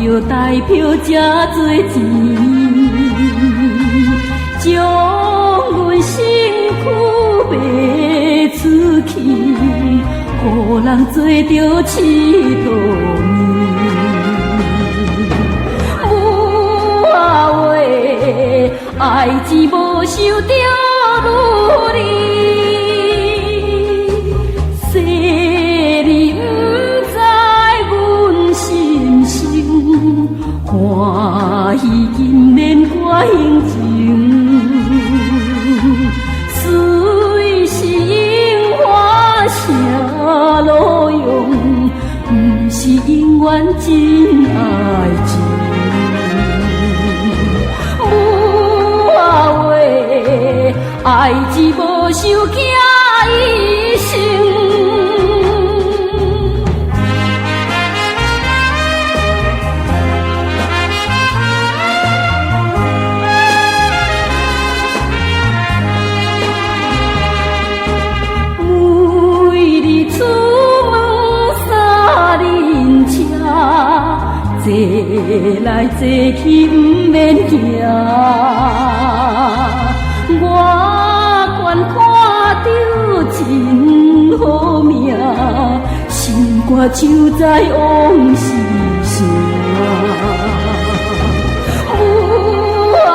着台票这多钱，将阮身躯卖出去，予人做着佚佗呢。母话，爱情无受着努力。欢喜今年我行情，虽是樱花写路用，不是永远真爱情。母话，爱情无受惊一生。坐来坐去不免惊，我愿看着真好命，心肝像在往事声。母话，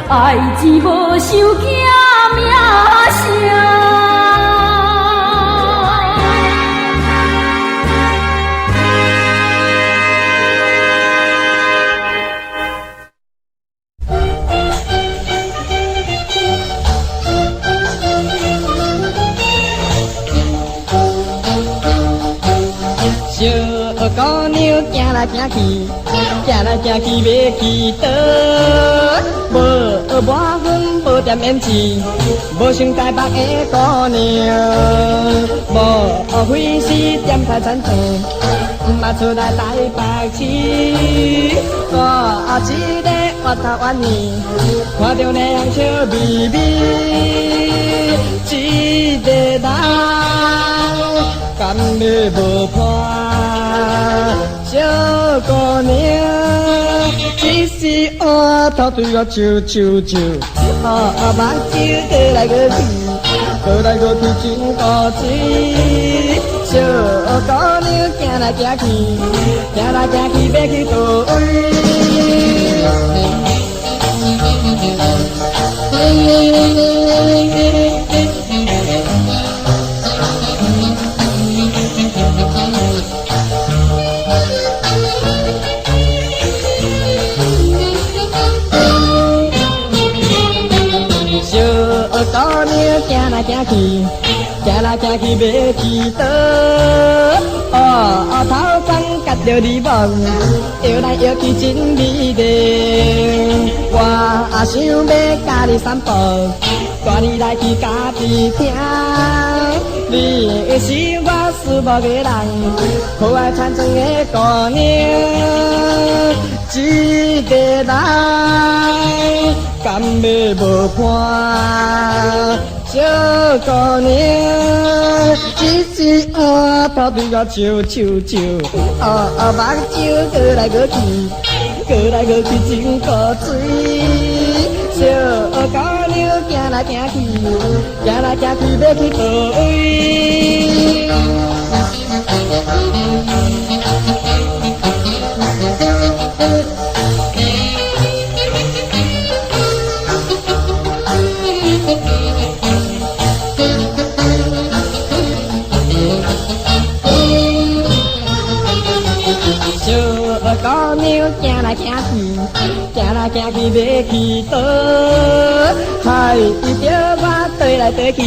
爱情无受惊名声。小姑娘行来行去，行来行去要去倒？无满分，无点胭脂，无想台北的姑娘，无费事点台餐厅，嘛出来台北市。我一个越头越年，看着那样笑眯眯，一个人甘要无伴。小姑娘，只是我头对我笑笑笑，目睭过来过去，过来过去真古锥。小姑娘行来行去，行来行去要去倒位？姑娘行来行去，行来行去要去倒？头前夹着你梦，摇来摇去真美丽。我想要甲你散步，带你来去家己听。你是我思慕的人，可爱青春的姑娘，一个人甘要无伴。小姑娘，只是我头对我笑笑笑，目睭过来过去，过来过去真古锥。小姑娘行来行去，行来行去要去倒位？姑娘行来行去，行来行去要去倒？害着我对来对去，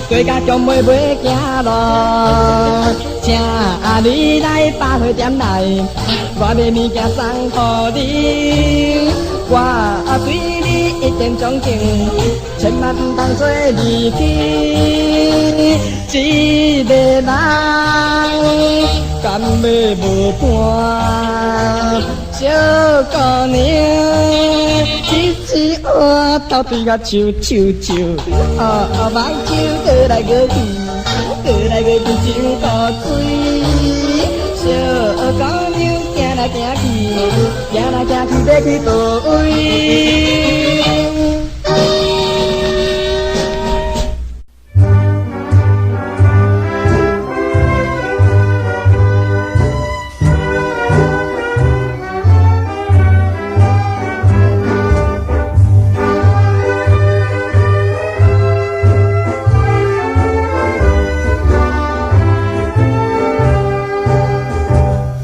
对甲强妹袂行路。请你来百货店来，我要物件送予你。我对你一见钟情，千万不通做离去。一个人甘要无伴？小姑娘，只是我头对我笑笑笑，目睭过来过去，过来过去真古锥。小姑娘来行去，行来行去要去倒位？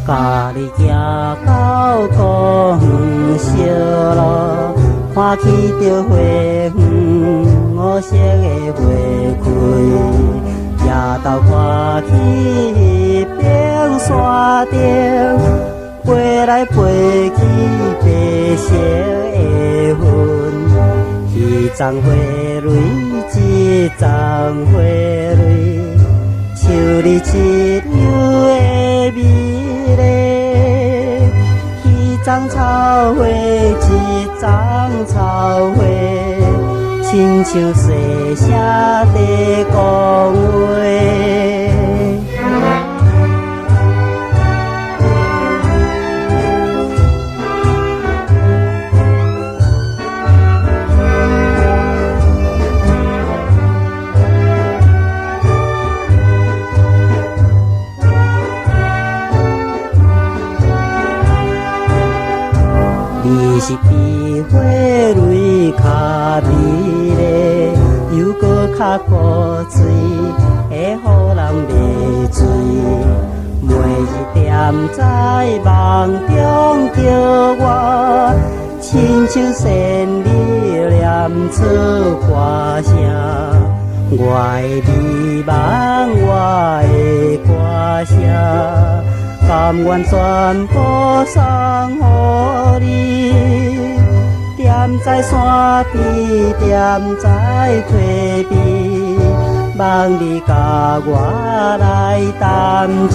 甲你行到高远小路，看起着花园，五色的花开。夜昼看起冰山顶，飞来飞去白色的云。一丛花蕊，一丛花蕊，像你一样的美丽。一丛草花，一丛草花，亲像细声在讲话。你是比花蕊较美丽，又搁较古锥，会互人迷醉。每一点在梦中叫我，亲像仙女念出歌声。我的美梦，我的歌声，甘愿全部送予你。踮在山边，踮在溪边，望你甲我来谈情。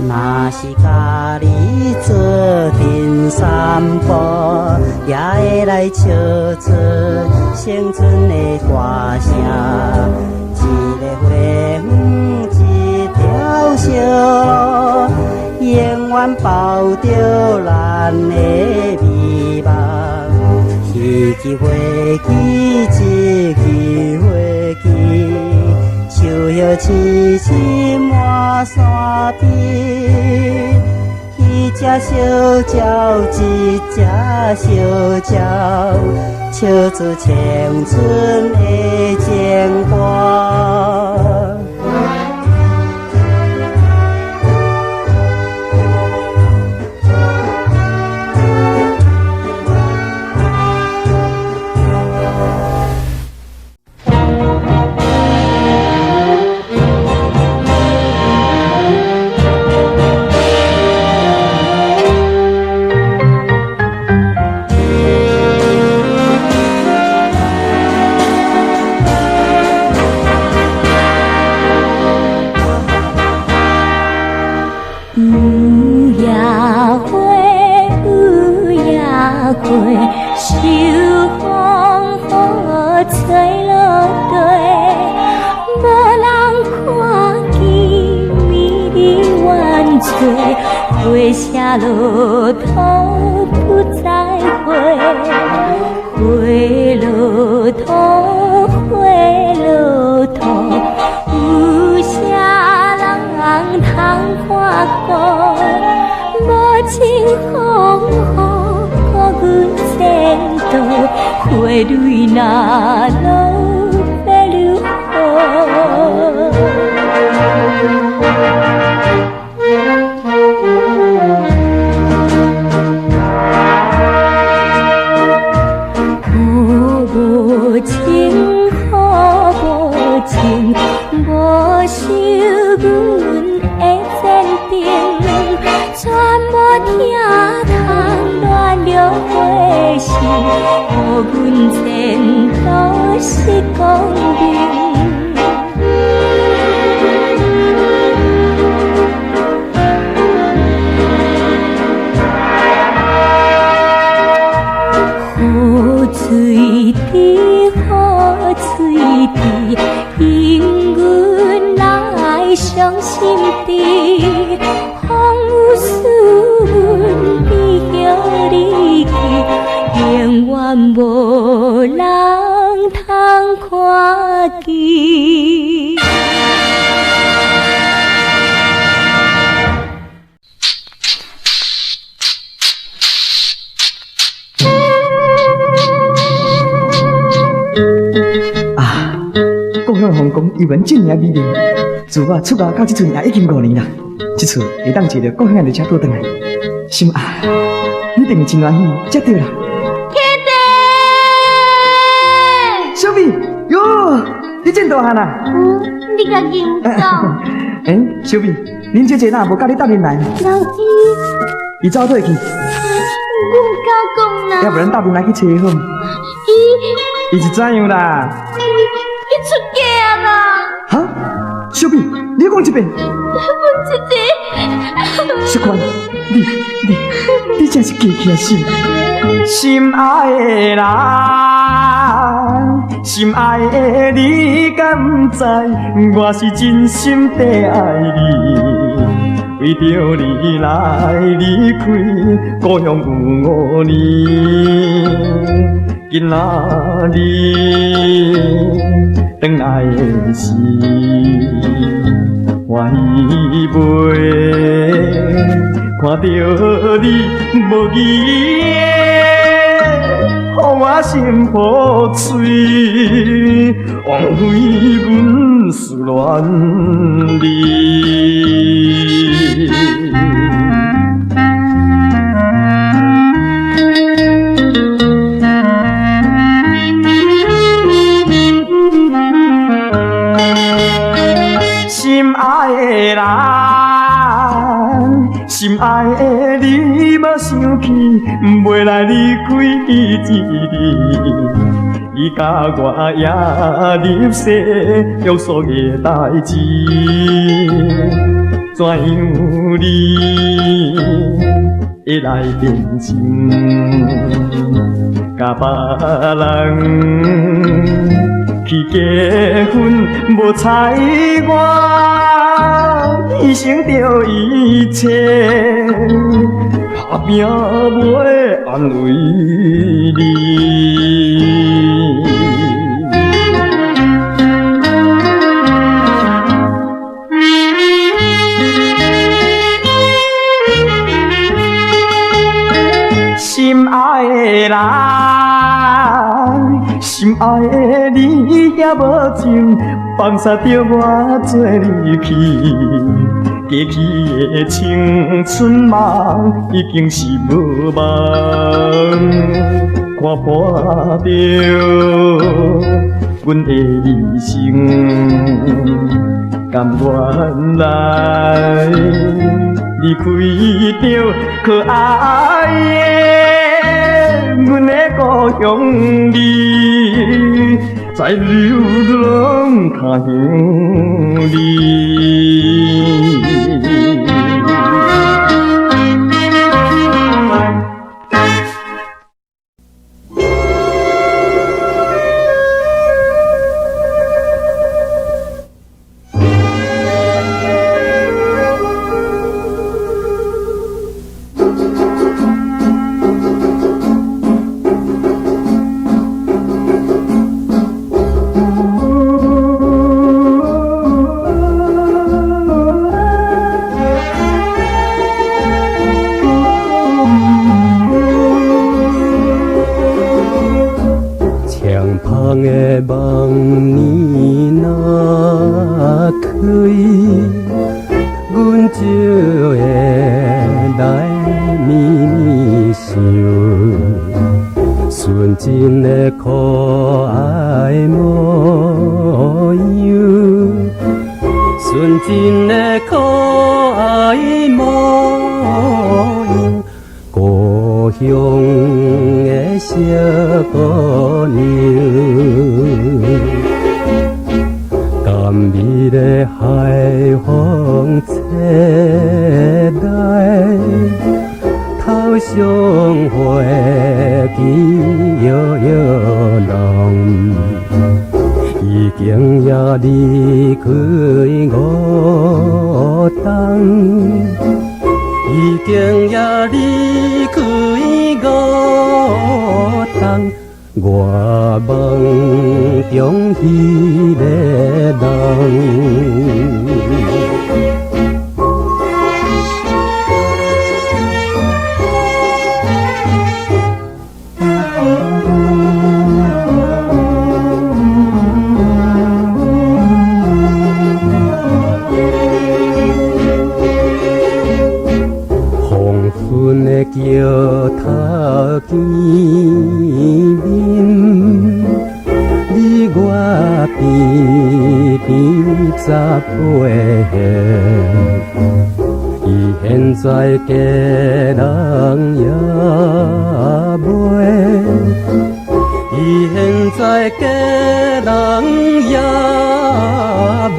若是甲你做阵散步，也会来笑出青春的歌声。一个花园，一条小路，永远抱着咱的美梦。一枝花期，一枝花期，树叶青青满山边。一只小鸟，一只小鸟，唱出青春的情歌。秋风雨吹落地，无人看见美丽万岁，花谢落土不再回，花落土，花落土，有啥人通看顾？无情风雨顾阮前途，花蕊若落要如何？无情，无情，无想阮的前程，全无听通乱了花心，予阮前途是光明。水滴，雨水滴，因阮来伤心地，风有思阮比遐离去，永远无人通看见。故乡皇宫游园这么美丽，自我出外到这阵也已经5年啦。这次会当坐着故乡的列车倒转来，心啊，一定真欢喜，才对啦。小美，哟，你真大汉啊！你甲认走。小美，恁姐姐哪无甲你答应来？老伊，伊走倒去。我唔敢讲啦。要不然答应来去找伊好？伊是怎样啦？伊出嫁啦！哈，小美，你讲一遍。阮姐姐。小宽，你真是记起心。心爱的人，心爱的你，敢不知我是真心地爱你？为着你来离开，故乡有5年。今仔日转来的时，欢喜袂看到你无义的，予我心破碎，枉费阮思恋你。心爱的人，心爱的你，莫生气，袂来离开伊一日。你甲我也入世，约束的代志，怎样你会来变心？甲别人去结婚，无采我牺牲着一切，打拼袂安慰你。心爱的人，心爱的你，也无情放下着我做离去，过去的青春梦已经是无望，看破着阮的一生，甘愿来离开着可爱的阮的故乡里，在流浪他乡里。相会，记摇摇人，已经也离开5冬，已经也离开5冬。我梦中彼个人。桥头见面，你我边边十八岁，伊现在嫁人也袂，伊现在嫁人也袂。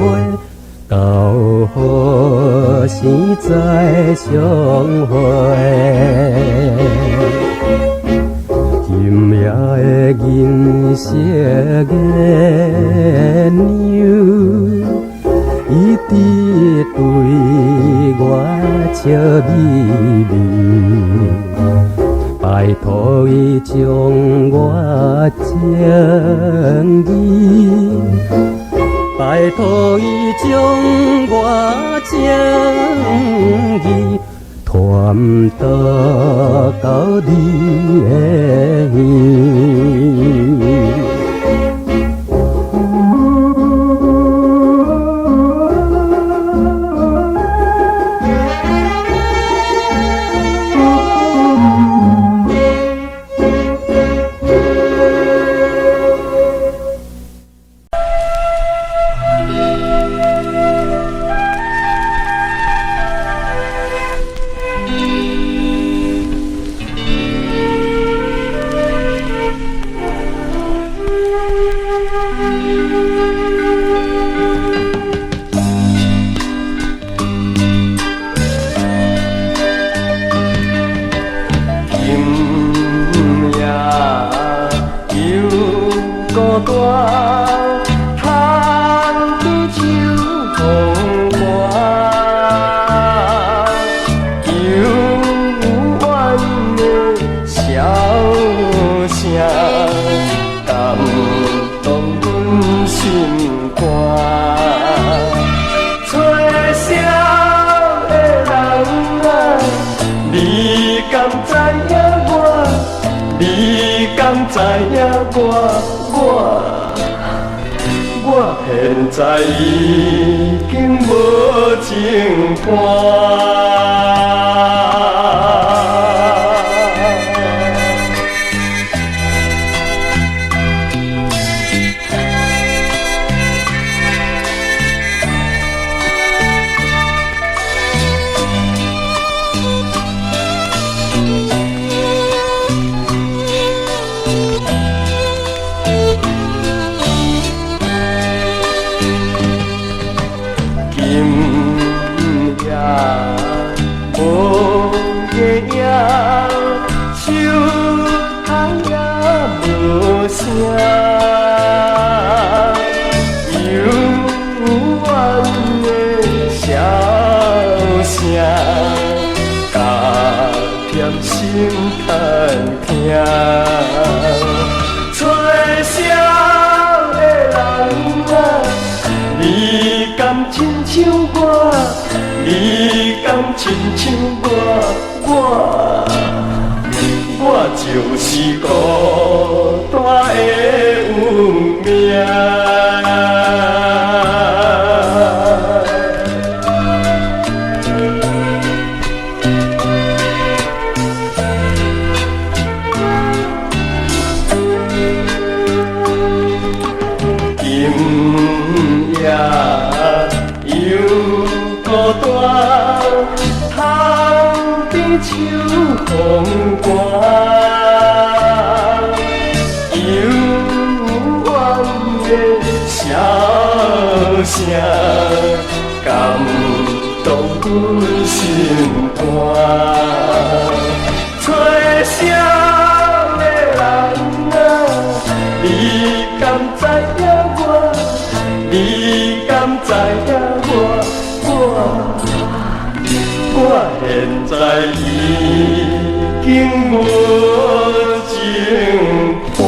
到何时再相会？今夜的银色月娘，伊伫对我笑眯眯，拜托伊将我情意。拜托伊将我情意传达到你的耳。我现在已经无情伴。我就是孤单的运命。今夜又孤单，窗边秋风寒。声感动阮心肝，找啥的人啊？你敢知影我？你敢知影我现在已经无情伴。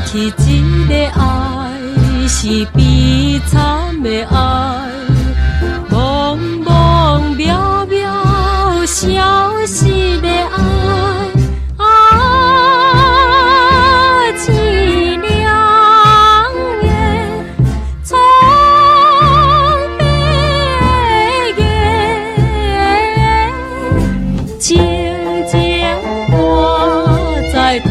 起一个爱是悲惨的爱，茫茫渺渺消失的爱，凄凉的苍白的，静静挂在窗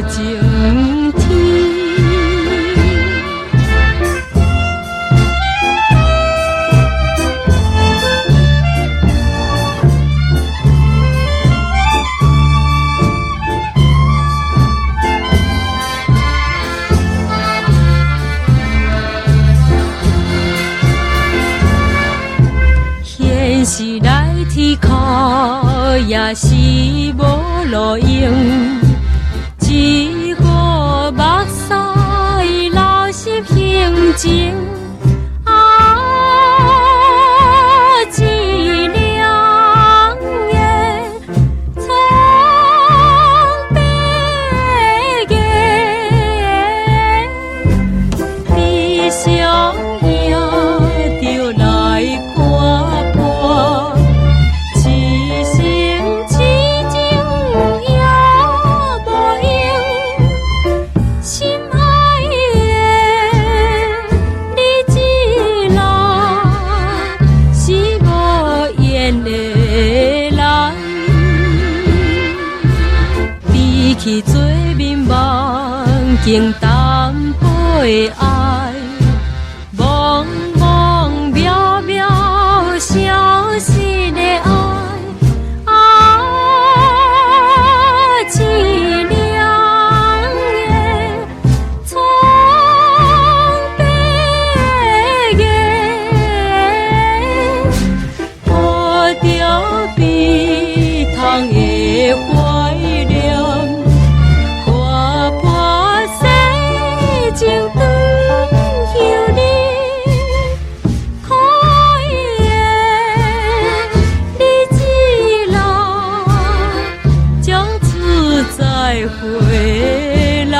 晴天。现实来天靠，也是无路用。一个目屎流失平静，凄凉的苍白的，悲伤也着来看破。去做面梦，经淡薄的爱，茫茫渺渺消失的爱，凄凉的苍白的，抱着悲痛的怀念。情长向你，可怜你只来，将此再回来。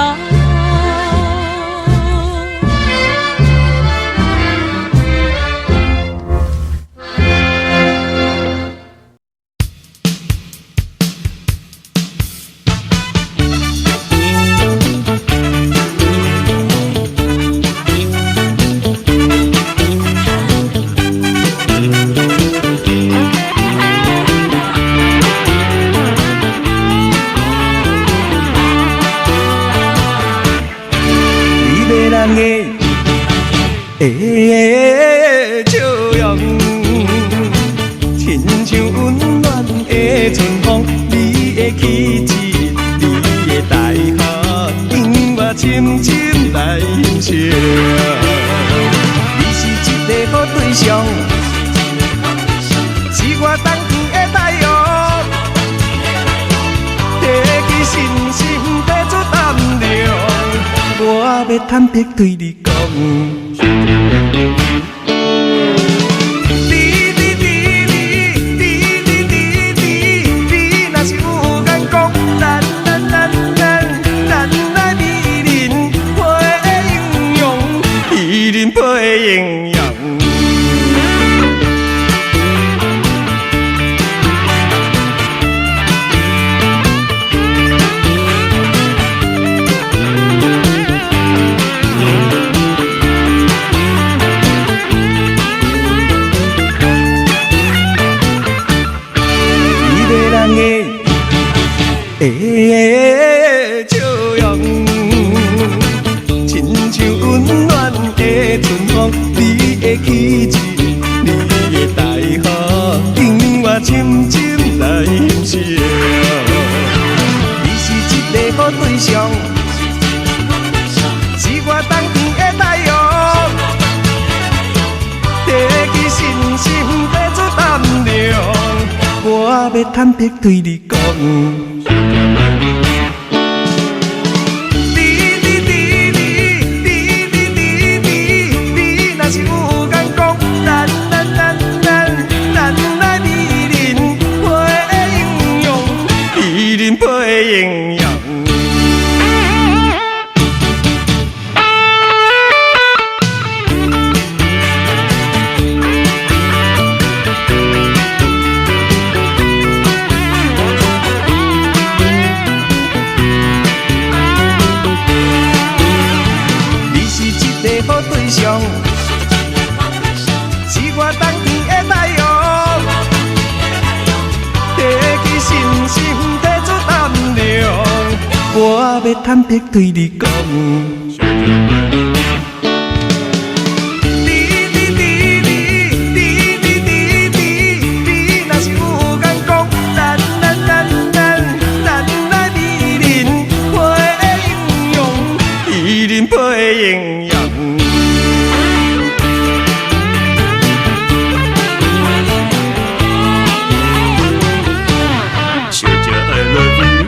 笑容，亲像温暖的春风，你的气质，你的大河，引我深深来欣赏。你是一个好对象，是我冬天的太阳，提起信心，爬出胆量，我要坦白对你讲。笑容，亲像温暖的春风，你的气质，你的大雨，引我深深来欣赏。你是一个好对象，是我冬天的太阳，提起信心，提出胆量，我要坦白对你讲。营养。你是一个好对象，是我冬天的太阳，提起信心。我要坦白对你讲，你若是有眼光，咱来美人配营养，美人配营养。小姐 I love you。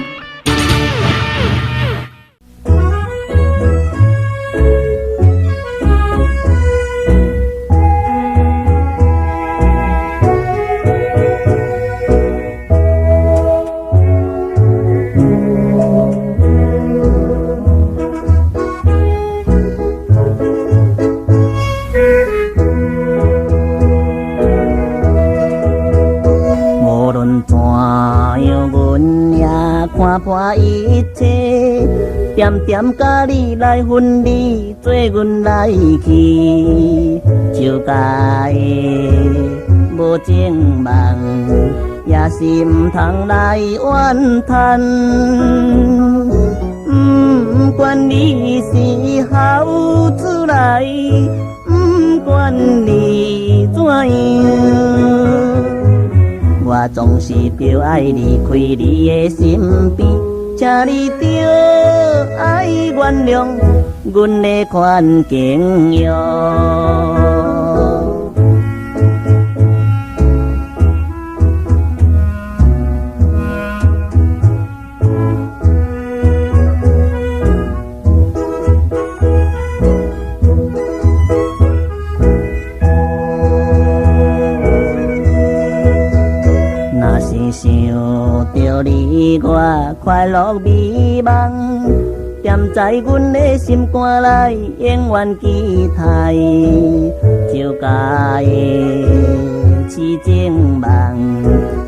看破一切，点点甲你来分离，做阮来去，就甲的无情梦，也是毋通来怨叹。不管你是好出来，不管你怎样。我总是着爱离开你的身边，请你着爱原谅阮的宽景哟。想着你，我快乐美梦，踮在阮的心肝内，永远期待，就甲的痴情梦，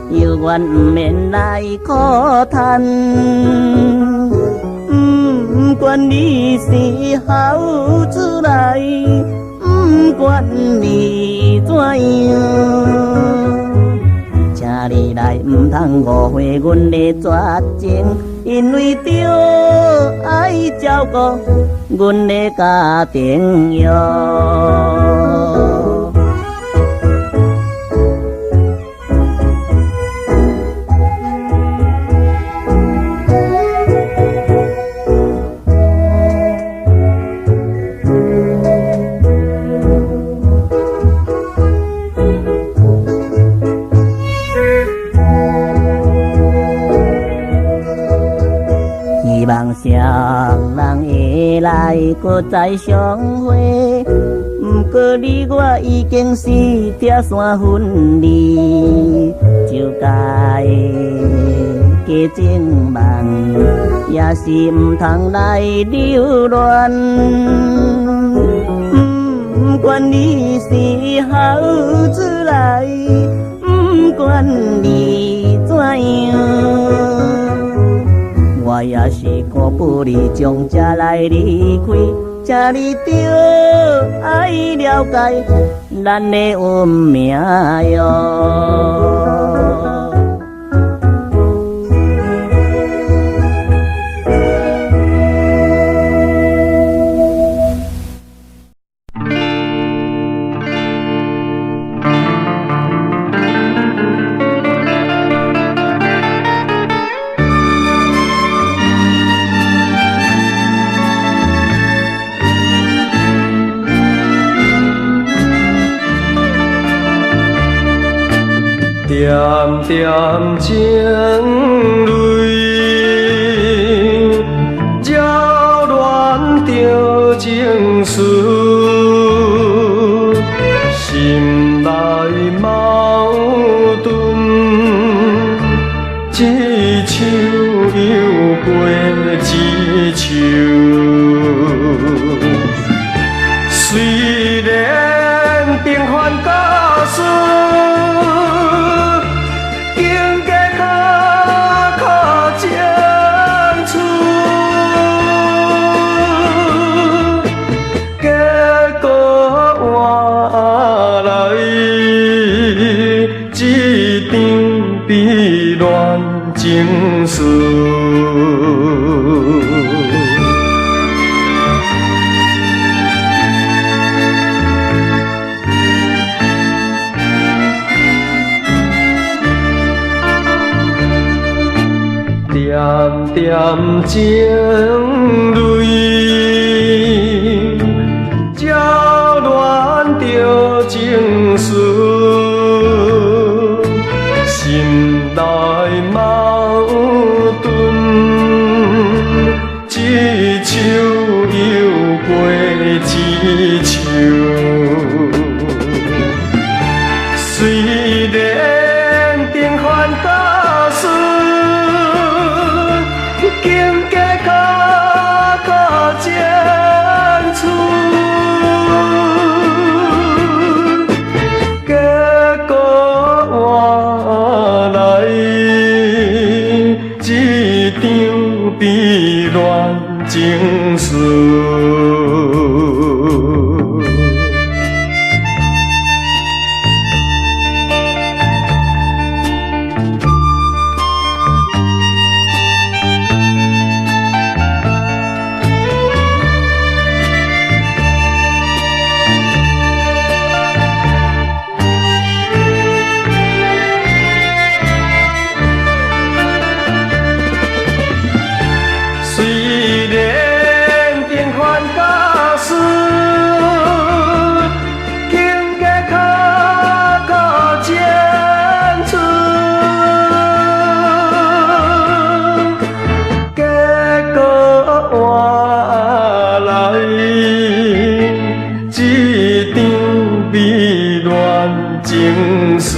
犹原不免来苦叹。不管你是好出来，不管你怎样。请你来，唔通误会阮的绝情，因为着爱照顾阮的家庭哟。希望双人会来，搁再相会。不过你我已经是拆散分离，就甲的家情梦，也是唔通来留恋。不管你是好出来，不管你怎样。我也是苦不离将这来离开，请你着爱了解咱的运命哟。点情泪，扰乱着情绪，心内矛盾，一树又过一树。虽然平凡家书，经过坎坷争取，结果换来一场悲恋情事。点点情泪，扰乱着情绪，心内矛盾，一树又过一树。虽然平凡家书，经过坎坷争取，结果换来一场悲恋情事。虽然平凡家书，经过坎坷争取，结果换来一场悲恋情事。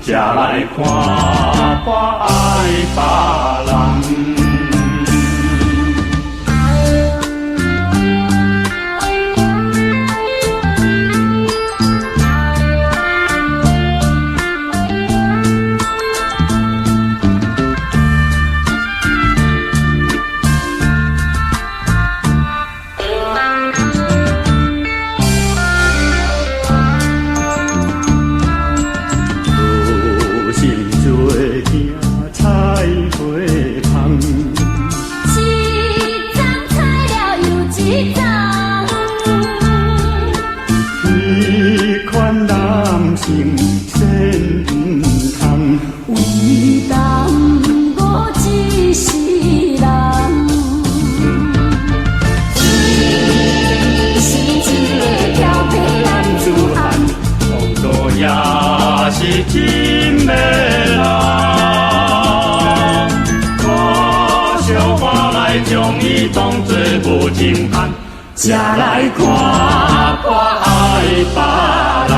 才来看我爱别人。才来看我爱别人。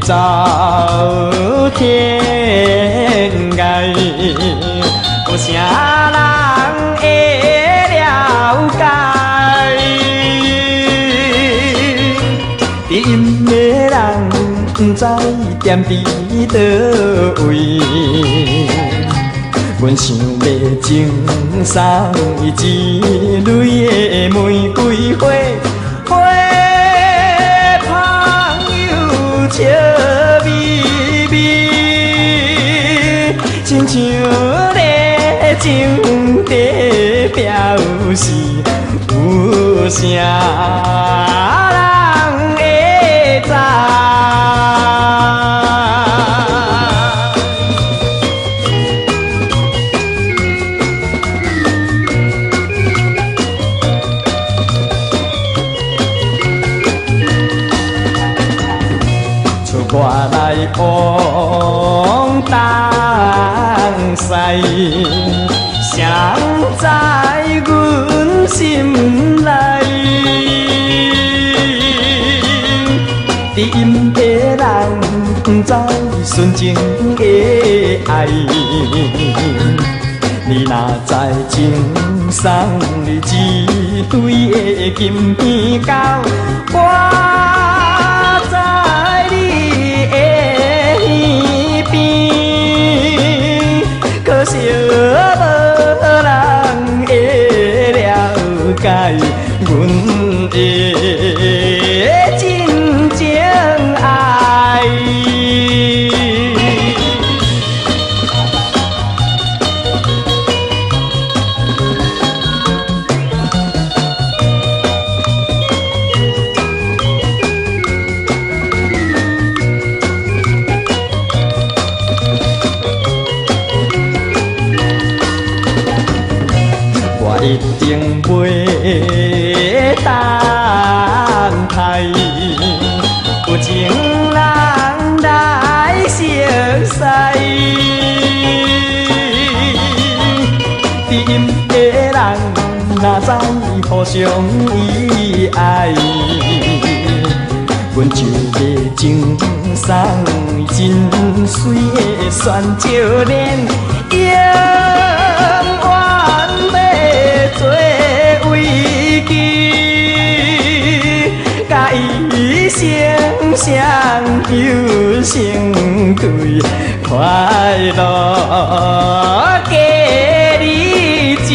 走天涯，有啥人会了解？因的人不知踮伫倒位，阮想要赠送伊一蕊的玫瑰花。笑眯眯，亲像咧情地表示，有啥人会知？我来往东西，谁知阮心内？因的人不知纯情的爱，你若知情送你一堆的金片狗，我知你的耳边，可惜无人会了解阮的真情爱。一定袂等待，有情人来熟悉，因的人哪知互相依爱，阮就要赠送真水的酸椒莲。做危机，甲伊成双又成对，快乐加日子。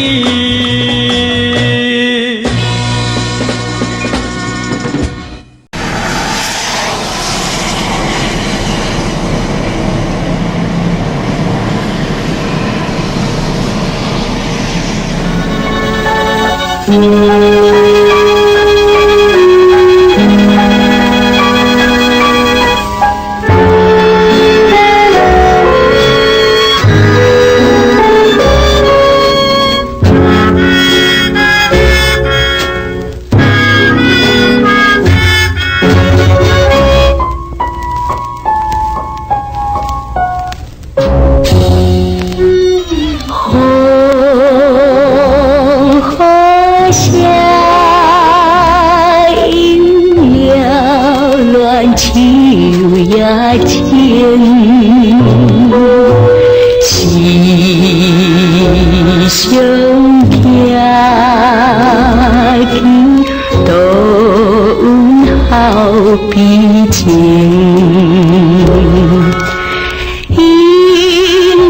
因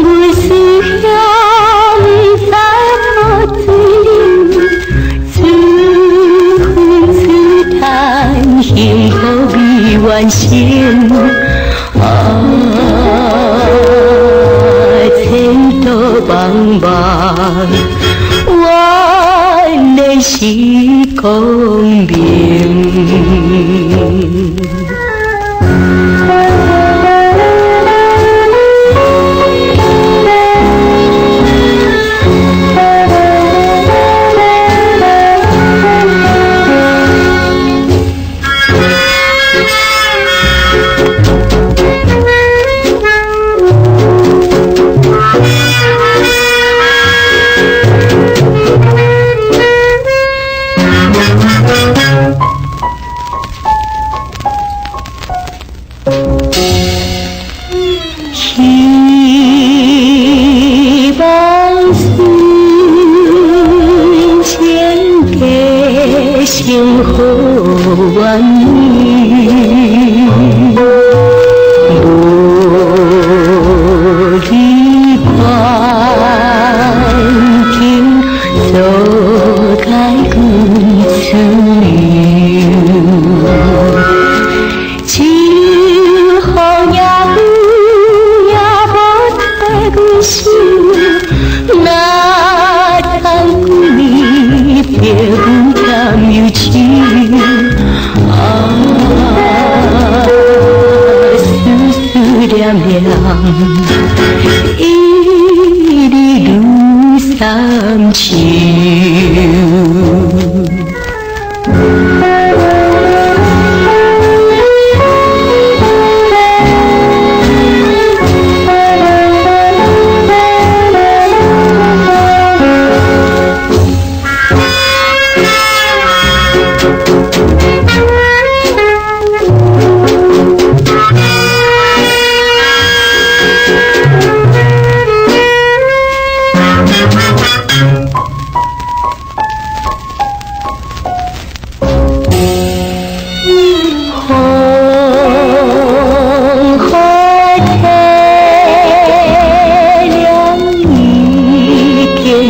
为思乡在我嘴，自恨自叹，幸福未完成。前途茫茫，我的是光明。希望是千个星河万里，无离关境所开君自由。那叹你别不堪忧情思念念，一日如三秋。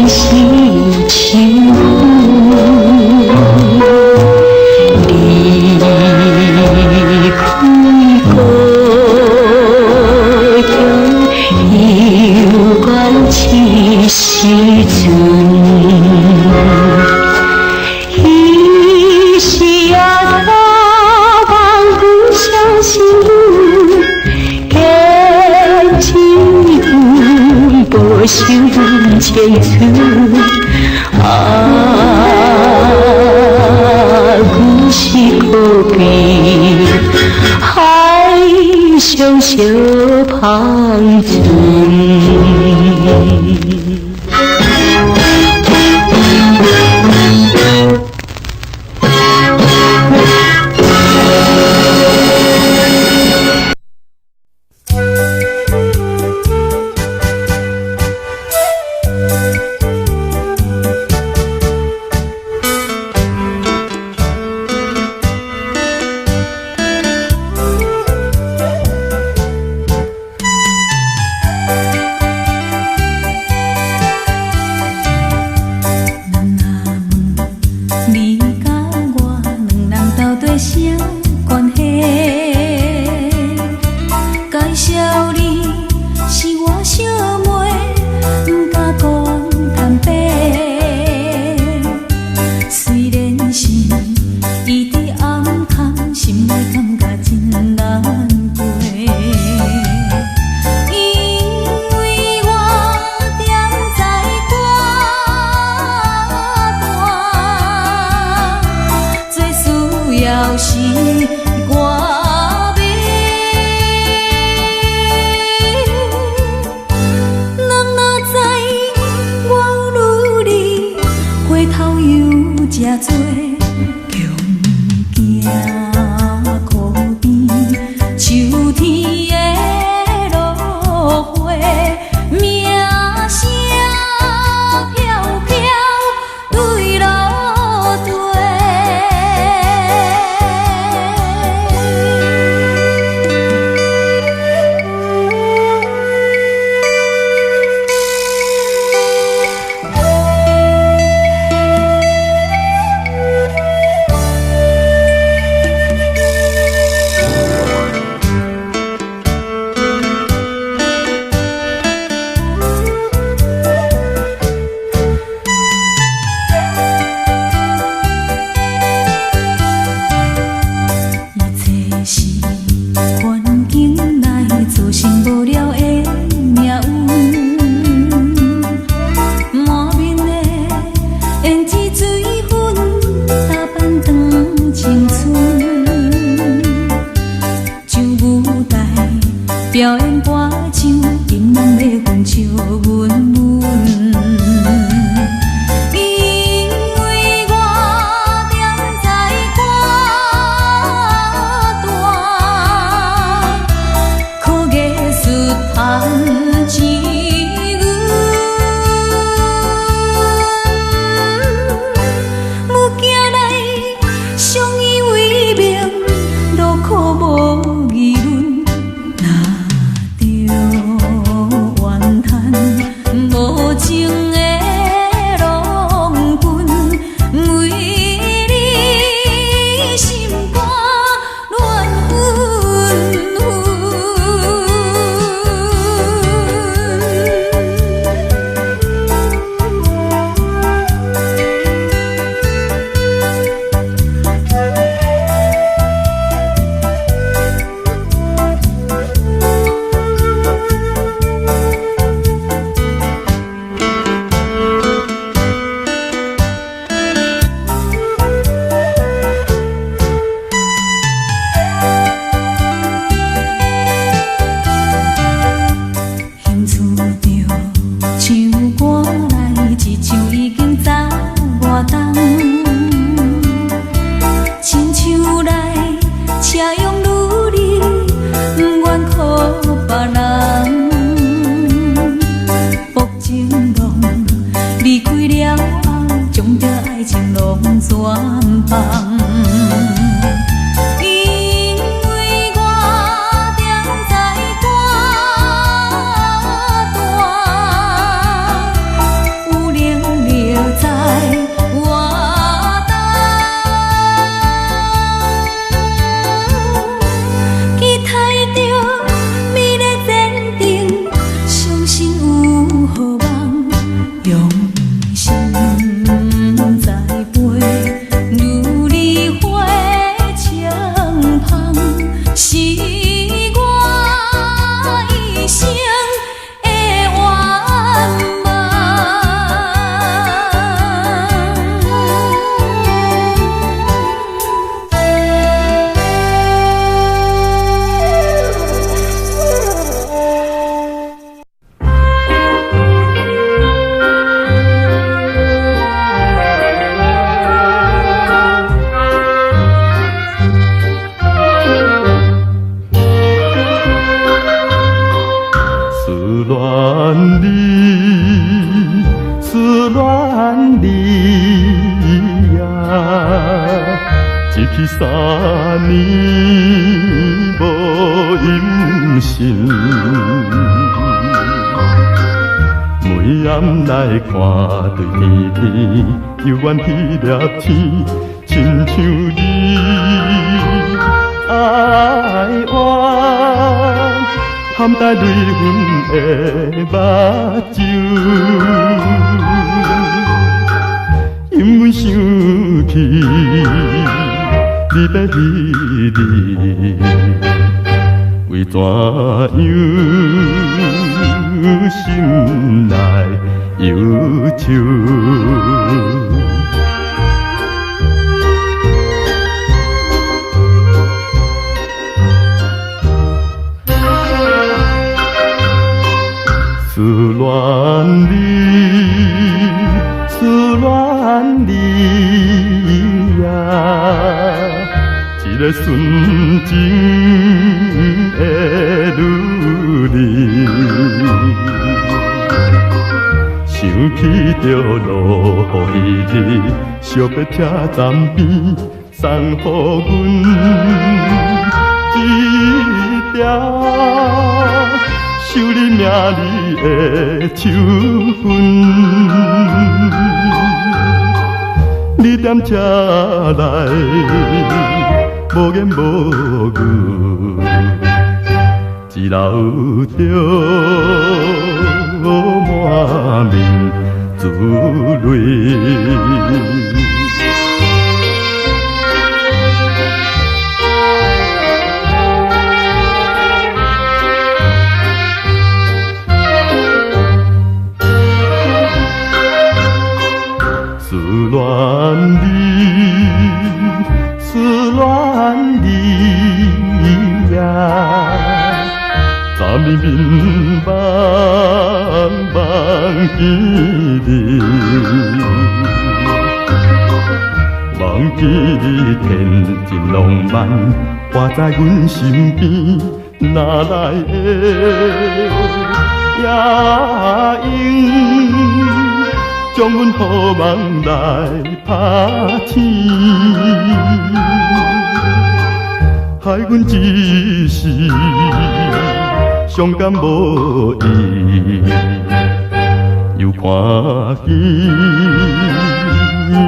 修千寸故事可比海上小芳村。爱情拢全放。因为我踮在歌单，有冷落在我等，期待着美丽坚定，相信有好梦，用心栽培，如你花枪芳，是我一生的愿思恋你，思恋你呀，一去3年无音讯，每暗来看对天天，犹原彼粒天，亲像你爱我。含带泪痕的目睭，因阮想起你的彼日，为怎样心内忧愁？思恋你，思恋你呀，一个纯情的女儿，想起着落雨日，惜要车站边送予阮一条。守你名里的手痕，你踮车内无言无语，一流着满面珠泪。思恋你，思恋你呀，昨暝眠茫茫见你，忘记你天真浪漫，活在阮身边，哪来的夜莺？将阮好梦来打天，害阮一时伤感无依，又看见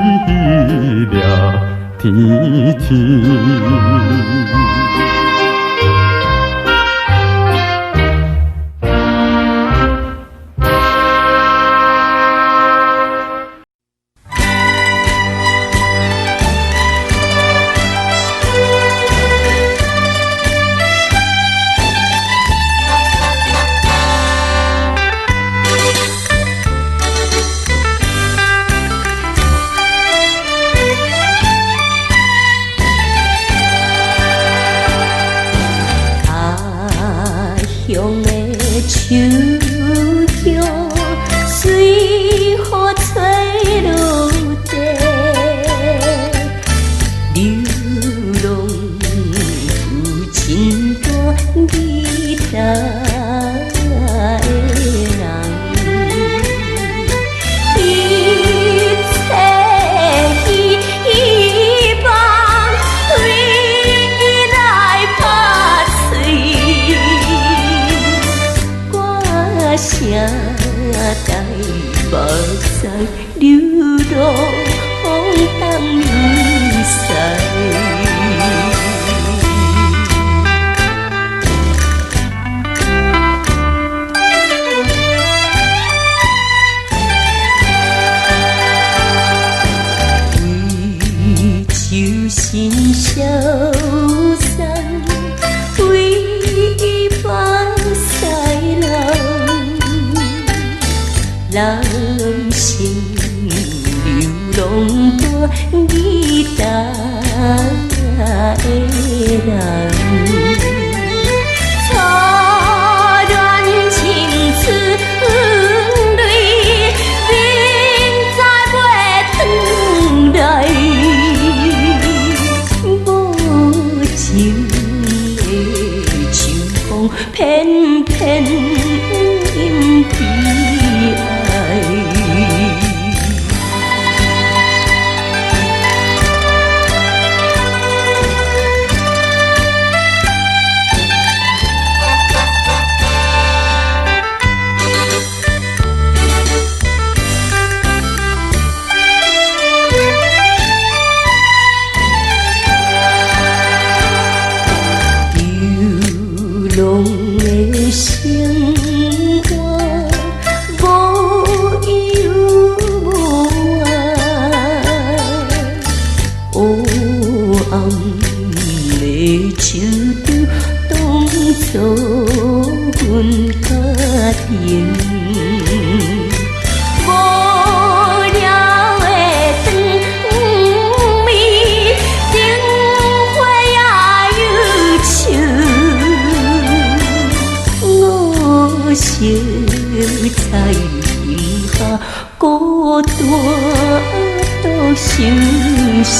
迄粒天星。心消散，为放西人，人生流浪大义大的人。偏偏因悲哀，流浪的生活无忧无爱，黑暗的手中当作阮家庭。小在林下孤单独休息。